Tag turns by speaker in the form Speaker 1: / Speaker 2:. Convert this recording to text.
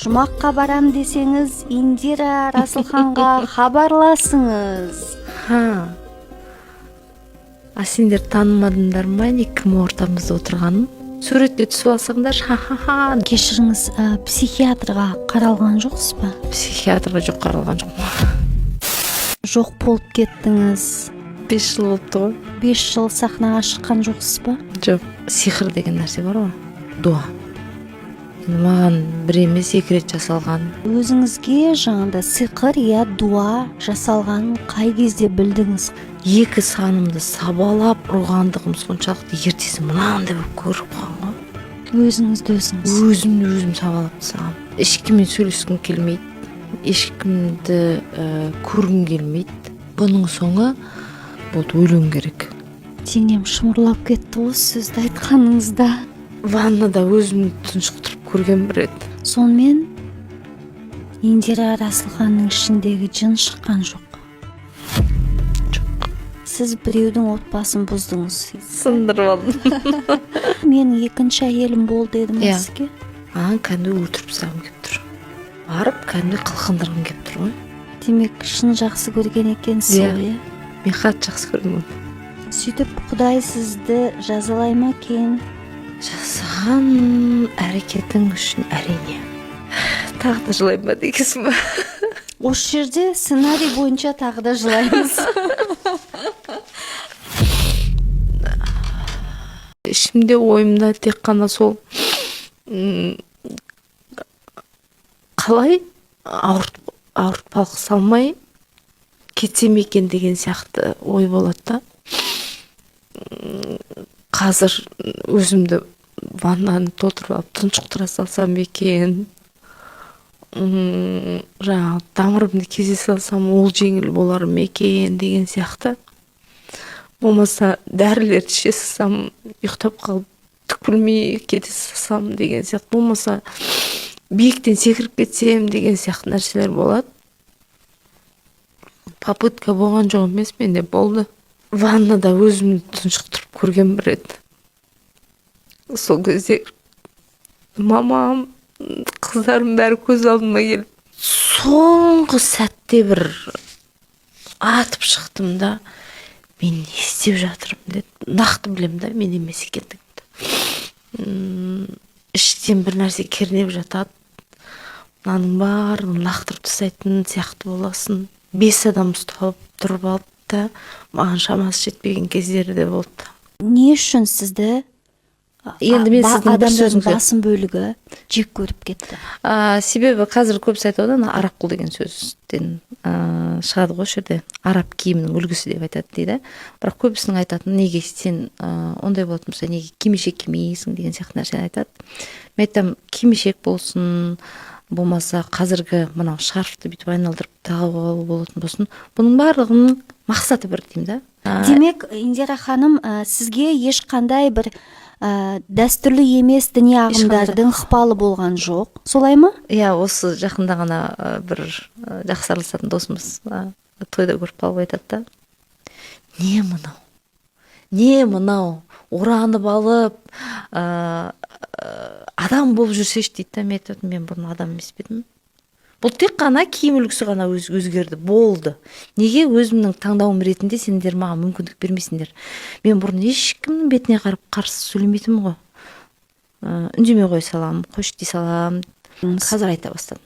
Speaker 1: Жұмаққа барам десеңіз, Индира Расылханға хабарласыңыз.
Speaker 2: Сендер танымадыңдар ма, кім ортамызда отырғанын? Суретке түсіп алсаңдар, ха-ха-ха.
Speaker 1: Кешіріңіз, психиатрға қаралған жоқсыз ба?
Speaker 2: Психиатрға жоқ қаралған жоқ.
Speaker 1: Жоқ болып кеттіңіз.
Speaker 2: 5 жыл болыпты ғой.
Speaker 1: 5 жыл сахнаға шыққан жоқсыз ба?
Speaker 2: Жоқ, сиқыр деген нәрсе бар ғой. Дуа. Маған бір емес 2 рет жасалған.
Speaker 1: Өзіңізге жаңағыда сиқыр я дуа жасалғанын қай кезде білдіңіз?
Speaker 2: 2 санымды сабалап ұрғандығым соншалықты ертесі мынандай болып көріп қалған ғой.
Speaker 1: Өзіңізді өзіңіз.
Speaker 2: Өзімді өзім сабалап тастағам. Ешкіммен сөйлескім келмейді. Ешкімді көргім келмейді. Бұның соңы болды, өлуім керек.
Speaker 1: Денем шымырлап кетті осы сөзді айтқаныңызда.
Speaker 2: Ваннада өзімді тұншықтырып көрген бір рет.
Speaker 1: Сонымен Индира Расылханның ішіндегі жын шыққан жоқ. Сіз біреудің отбасын бұздыңыз.
Speaker 2: Сындырып алдым.
Speaker 1: Мен екінші әйелім болды дедім сізге.
Speaker 2: Кәдімгі өлтіріп тастағым келіп тұр. Барып кәдімгі қылқындырғым келіп тұр ғой.
Speaker 1: Демек шын жақсы көрген екенсіз ғой.
Speaker 2: Мен қатты жақсы көрдім.
Speaker 1: Сөйтіп Құдай сізді жазалай ма екен?
Speaker 2: Жасаған әрекетің үшін әрине. Тағы да жылаймын ба дегенсің ба?
Speaker 1: Осы жерде сценарий бойынша тағы да жылаймыз.
Speaker 2: Ішімде ойымда тек қана сол қалай ауыртпалық салмай кетсем екен деген сияқты ой болады да. Қазір өзімді ваннаны толтырып алып тұншықтыра салсам екен, жаңағы тамырымды кесе салсам ол жеңіл болар ма екен деген сияқты. Болмаса дәрілерді іше салсам, ұйықтап қалып түк білмей кете салсам деген сияқты. Болмаса биіктен секіріп кетсем деген сияқты нәрселер болады. Попытка болған жоқ емес, менде болды. Ваннада өзімді тұншықтырып көрген бір рет. Сол кезде мамам, қыздарым бәрі көз алдыма келіп, соңғы сәтте бір атып шықтым да, мен не істеп жатырмын деді. Нақты білем да, мен емес екендігімді. Іштен бір нәрсе кернеп жатады. Мынаның барын лақтырып тастайтын сияқты боласың. 5 адам ұстап тұрып алып та, маған шамасы жетпеген кездері де болды.
Speaker 1: Не үшін сізді адамдардың басым бөлігі жек көріп кетті?
Speaker 2: Себебі қазір көбісі айтады, араққұл деген сөзден шығады ғой жерде. Араб киімінің үлгісі деп айтады дейді. Бірақ көбісінің айтатын, неге сен ондай болатын болса, неге кимешек кимейсің деген сияқты нәрсені айтады. Мен айтам, кимешек болсын, болмаса қазіргі мынау шарфты бүйтіп айналдырып тағып алу болатын болсын, бұның барлығының мақсаты бір деймін да.
Speaker 1: Демек, Индира ханым, сізге ешқандай бір дәстүрлі емес діни ағымдардың ықпалы болған жоқ. Солай ма?
Speaker 2: Иә, осы жақында ғана бір жақсы араласатын досымыз тойда көріп қалып айтады да. Не мынау? Оранып алып, адам болып жүрсеш дейді. Мен бұны адам емес педім. Бұл тек қана киім үлгісі ғана өзгерді, болды. Неге өзімнің таңдауым ретінде сендер маған мүмкіндік бермейсіңдер? Мен бұрын ешкімнің бетіне қарап қарсы сөйлемейтінмін ғой. Үндемей қоя салам, қош дей салам. Қазір айта бастадым.